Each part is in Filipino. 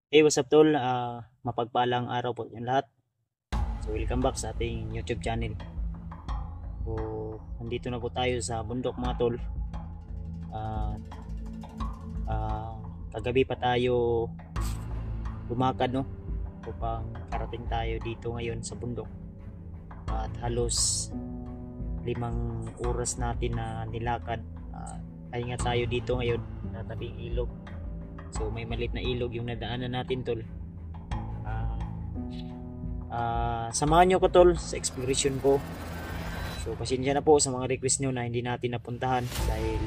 Hey, what's up tol? Mapagpalang araw po yung lahat. So, welcome back sa ating YouTube channel. So, nandito na po tayo sa bundok mga tol. Ah, ah, Kagabi pa tayo lumakad, no? Upang karating tayo dito ngayon sa bundok. At halos 5 oras natin na nilakad. Pahinga tayo dito ngayon sa tabing ilog. So, may maliit na ilog yung nadaanan natin tol. Samahan nyo ko tol sa exploration ko. So pasensya na po sa mga request nyo na hindi natin napuntahan dahil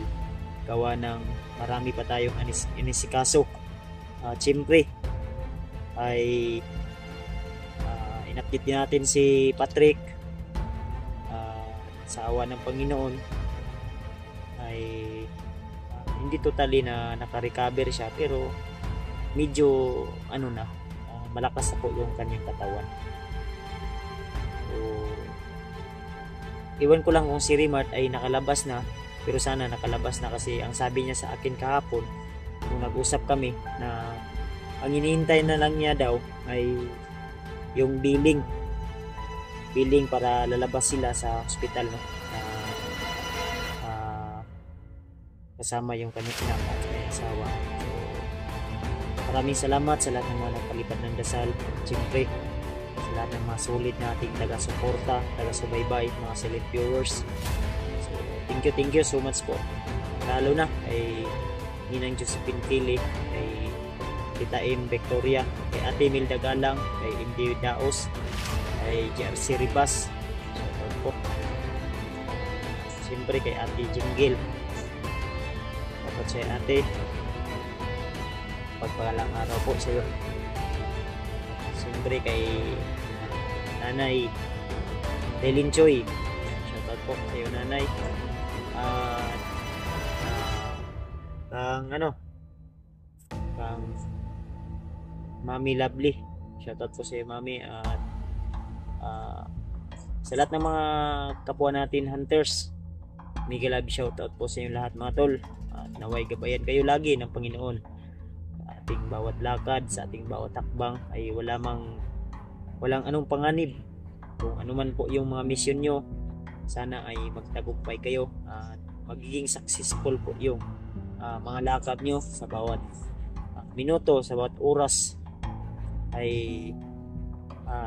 gawa ng marami pa tayong inisikaso. Siyempre ay in-update din natin si Patrick. Sa awa ng Panginoon ay hindi totally na naka-recover siya, pero medyo malakas na po yung kanyang katawan. So, iwan ko lang kung si Rimart ay nakalabas na, pero sana nakalabas na kasi ang sabi niya sa akin kahapon nung nag-usap kami na ang hinihintay na lang niya daw ay yung billing para lalabas sila sa hospital, no? Kasama yung kanyang anak at kanyang asawa. So, maraming salamat sa lahat ng mga nagpalipad ng dasal. Siyempre sa lahat ng mga sulit nating taga-suporta, taga-subaybay, mga silent viewers. So thank you so much po. Lalo na kay Ninang Josephine Kili, kay Tita M Victoria, kay Ate Milda Galang, kay Indy Daos, kay JRC Ribas, shoutout po. Siyempre kay Ate Jinggil, dapat siya ate, pagpalang araw po sa iyo. Siyempre kay Nanay Delin Choy, shoutout po sa iyo nanay. Kang Mami Lovely, shoutout po sa iyo mami. At sa lahat ng mga kapwa natin hunters, mega love shoutout po sa inyo lahat mga tol. At naway gabayan kayo lagi ng Panginoon sa ating bawat lakad, sa ating bawat takbang ay walang anong panganib. Kung ano man po yung mga mission nyo, sana ay magtagumpay kayo at magiging successful po yung mga lakad nyo sa bawat minuto, sa bawat oras ay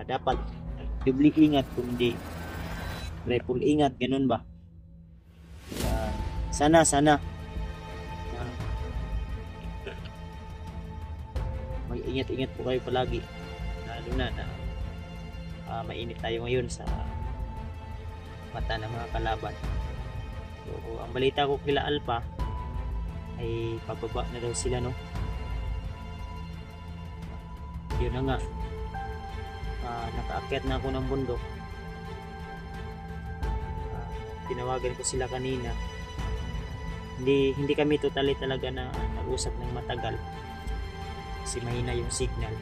dapat doble ingat, kung hindi triple ingat, ganun ba? Sana mag-ingat-ingat po kayo palagi, lalo na mainit tayo ngayon sa mata ng mga kalaban. So ang balita ko kila Alpha ay pababa na daw sila, no? Yun na nga, nakaakyat na ako ng bundok. Tinawagan ko sila kanina, hindi kami totally talaga na nag-usap ng matagal kasi mahina yung signal.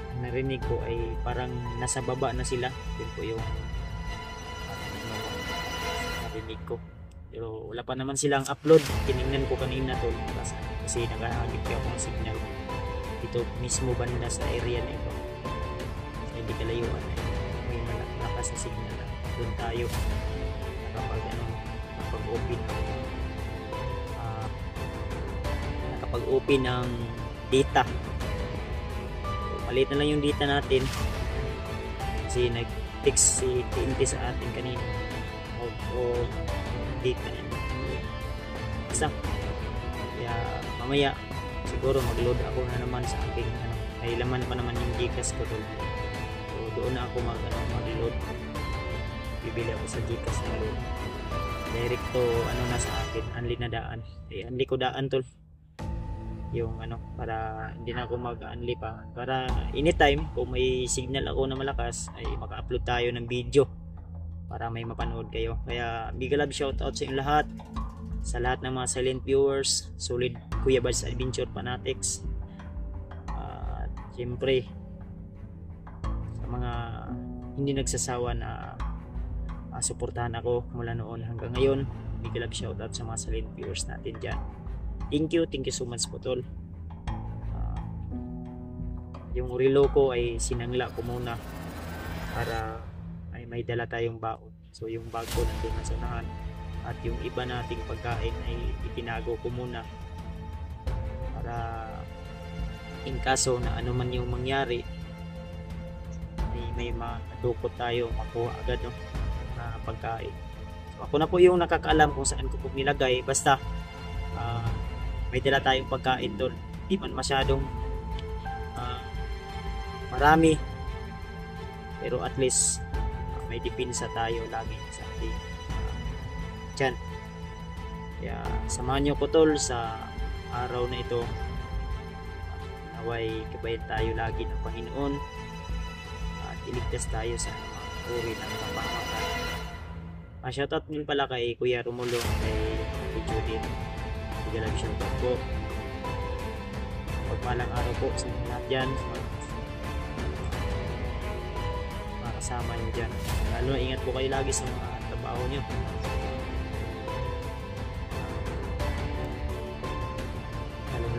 Ang narinig ko ay parang nasa baba na sila. Yun po yung narinig ko, pero wala pa naman silang upload. Tinignan ko kanina tol kasi nakahagip ako ng signal dito mismo banda sa area na ito, so hindi kalayuan may malakas na signal na doon tayo nakapag-open ng data. So, maliit na lang yung data natin kasi nag-text si TNT sa atin kanina o data basta. Kaya mamaya siguro mag-load ako na naman sa aking ay laman pa naman yung Gcash ko tol. So doon na ako mag-load. Bibili ako sa Gcash na load direct to na sa akin, unli na daan. Unli ko daan tol yung para hindi na ako mag-unli pa, para anytime kung may signal ako na malakas ay maka-upload tayo ng video para may mapanood kayo. Kaya big love shoutout sa inyo lahat, sa lahat ng mga silent viewers, solid Kuya Bads Adventure Fanatics, at siyempre sa mga hindi nagsasawa na suportahan ako mula noon hanggang ngayon. Big love shoutout sa mga silent viewers natin dyan. Thank you so much po tol. yung relo ko ay sinangla ko muna para ay may dala tayong baon. So yung bag ko nandun na sa unahan at yung iba nating pagkain ay itinago ko muna para in kaso na ano man yung mangyari ay may madukot tayo, makuha agad no, na pagkain. So ako na po yung nakakaalam kung saan ko po nilagay, basta may dala tayong pagkain doon, di man masyadong marami, pero at least may depensa tayo lagi sa ating tiyan. Kaya samahan nyo ko tol sa araw na ito, naway kabayan tayo lagi ng Panginoon at iligtas tayo sa mga uri ng kapahamakan. Shoutout din pala kay Kuya Romulo, kay Judith, Tigalag shoutout po. Pagpalang araw po sa mga lahat dyan, mga kasama nyo dyan. Lalo na ingat po kayo lagi sa mga trabaho nyo.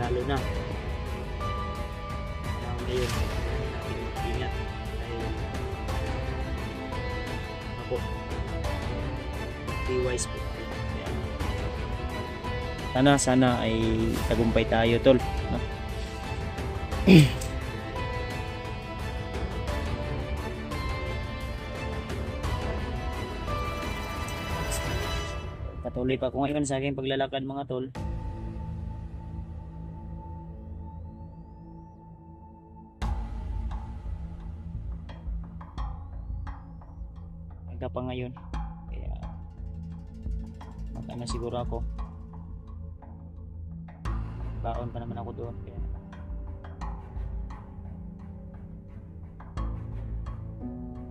Lalo na ngayon natin mag-ingat dahil ako be wise po. Sana ay tagumpay tayo tol, no? Patuloy pa ako ngayon sa aking paglalakad mga tol. Pa ngayon, kaya magana siguro ako, baon pa naman ako doon, kaya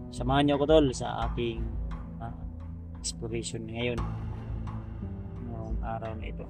samahan niyo ako tol sa aking exploration ngayon ngayong araw na ito.